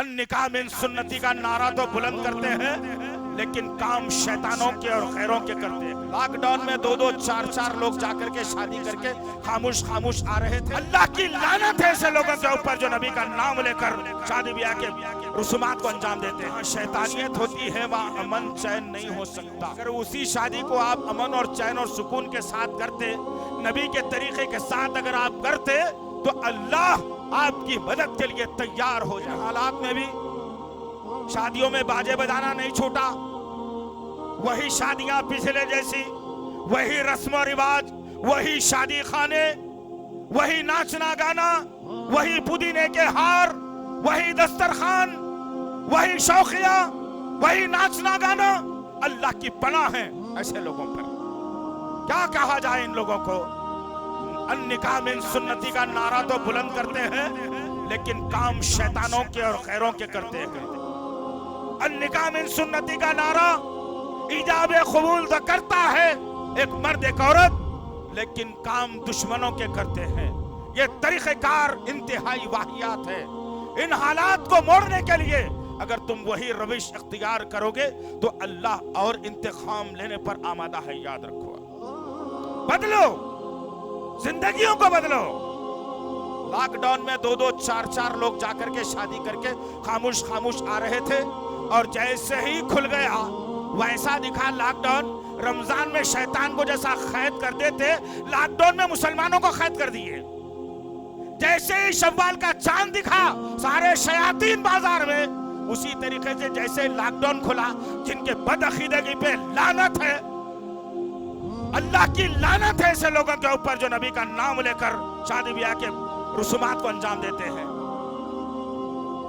النکاح من سنتی کا نعرہ تو بلند کرتے ہیں لیکن کام شیطانوں کے اور غیروں کے کرتے ہیں۔ لاک ڈاؤن میں 2-2 4-4 لوگ جا کر کے شادی کر کے خاموش آ رہے تھے۔ اللہ کی لعنت ہے ایسے لوگوں کے اوپر جو نبی کا نام لے کر شادی بیاہ کے رسومات کو انجام دیتے ہیں۔ شیطانیت ہوتی ہے وہاں امن چین نہیں ہو سکتا۔ اگر اسی شادی کو آپ امن اور چین اور سکون کے ساتھ کرتے، نبی کے طریقے کے ساتھ اگر آپ کرتے تو اللہ آپ کی مدد کے لیے تیار ہو جائے۔ حالات میں بھی شادیوں میں باجے بجانا نہیں چھوٹا، وہی شادیاں پچھلے جیسی، وہی رسم و رواج، وہی شادی خانے، وہی ناچنا گانا، وہی پودینے کے ہار، وہی دسترخوان، وہی شوخیاں، وہی ناچنا گانا۔ اللہ کی پناہ ہے ایسے لوگوں پر۔ کیا کہا جائے ان لوگوں کو؟ النکاح من سنتی کا نعرہ تو بلند کرتے ہیں لیکن کام شیطانوں کے اور غیروں کے کرتے ہیں۔ النکاح من سنتی کا نعرہ ایجاب قبول تو کرتا ہے ایک مرد ایک عورت، لیکن کام دشمنوں کے کرتے ہیں۔ یہ طریقہ کار انتہائی واہیات ہے۔ ان حالات کو موڑنے کے لیے اگر تم وہی روش اختیار کرو گے تو اللہ اور انتقام لینے پر آمادہ ہے۔ یاد رکھو، بدلو، زندگیوں کو بدلو۔ لاک ڈاؤن میں 2-2 4-4 لوگ جا کر کے شادی کر کے خاموش آ رہے تھے، اور جیسے ہی کھل گیا ویسا دکھا لاک ڈاؤن۔ رمضان میں شیطان کو جیسا قید کر دیتے، لاک ڈاؤن میں مسلمانوں کو قید کر دیے۔ جیسے ہی شوال کا چاند دکھا سارے شیاطین بازار میں، اسی طریقے سے جیسے لاک ڈاؤن کھلا، جن کے بد عقیدگی پہ لعنت ہے، اللہ کی لعنت ہے ایسے لوگوں کے اوپر جو نبی کا نام لے کر شادی بیاہ کے رسومات کو انجام دیتے ہیں۔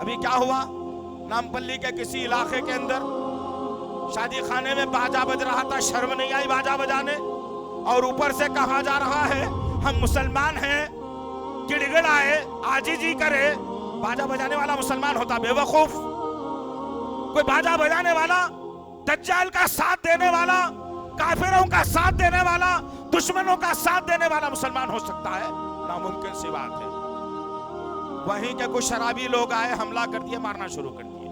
ابھی کیا ہوا؟ نامپلی کے کسی علاقے کے اندر شادی خانے میں باجا بج رہا تھا، شرم نہیں آئی باجا بجانے، اور اوپر سے کہا جا رہا ہے ہم مسلمان ہیں، گڑ گڑ آئے، عاجزی کرے۔ باجا بجانے والا مسلمان ہوتا بے وقوف؟ کوئی باجا بجانے والا، دجال کا ساتھ دینے والا، کافروں کا ساتھ دینے والا، دشمنوں کا ساتھ دینے والا مسلمان ہو سکتا ہے؟ ناممکن سی بات ہے۔ وہیں کے کچھ شرابی لوگ آئے، حملہ کر دیے، مارنا شروع کر دیے۔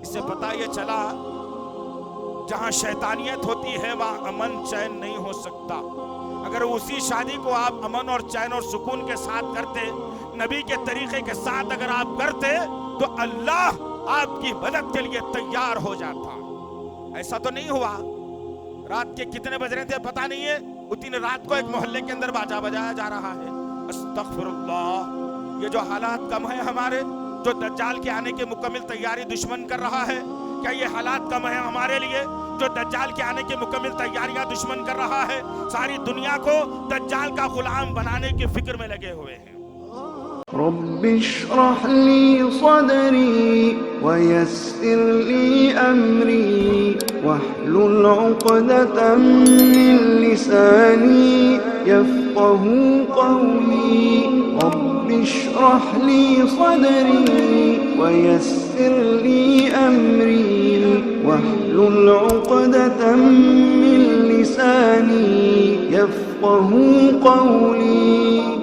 اس سے پتہ یہ چلا جہاں شیطانیت ہوتی ہے وہاں امن چین نہیں ہو سکتا۔ اگر اسی شادی کو آپ امن اور چین اور سکون کے ساتھ کرتے، نبی کے طریقے کے ساتھ اگر آپ کرتے تو اللہ آپ کی مدد کے لیے تیار ہو جاتا۔ ایسا تو نہیں ہوا۔ رات کے کتنے بج رہے تھے پتہ نہیں ہے، اتنی رات کو ایک محلے کے اندر باجا بجایا جا رہا ہے۔ استغفر اللہ۔ یہ جو حالات کم ہیں ہمارے، جو دجال کے آنے کی مکمل تیاری دشمن کر رہا ہے، کیا یہ حالات کم ہیں ہمارے لیے جو دجال کے آنے کی مکمل تیاریاں دشمن کر رہا ہے؟ ساری دنیا کو دجال کا غلام بنانے کی فکر میں لگے ہوئے ہیں۔ رب اشرح لي صدري ويسر لي أمري واحلل عقدة من لساني يفقه قولي رب اشرح لي صدري ويسر لي أمري واحلل عقدة من لساني يفقه قولي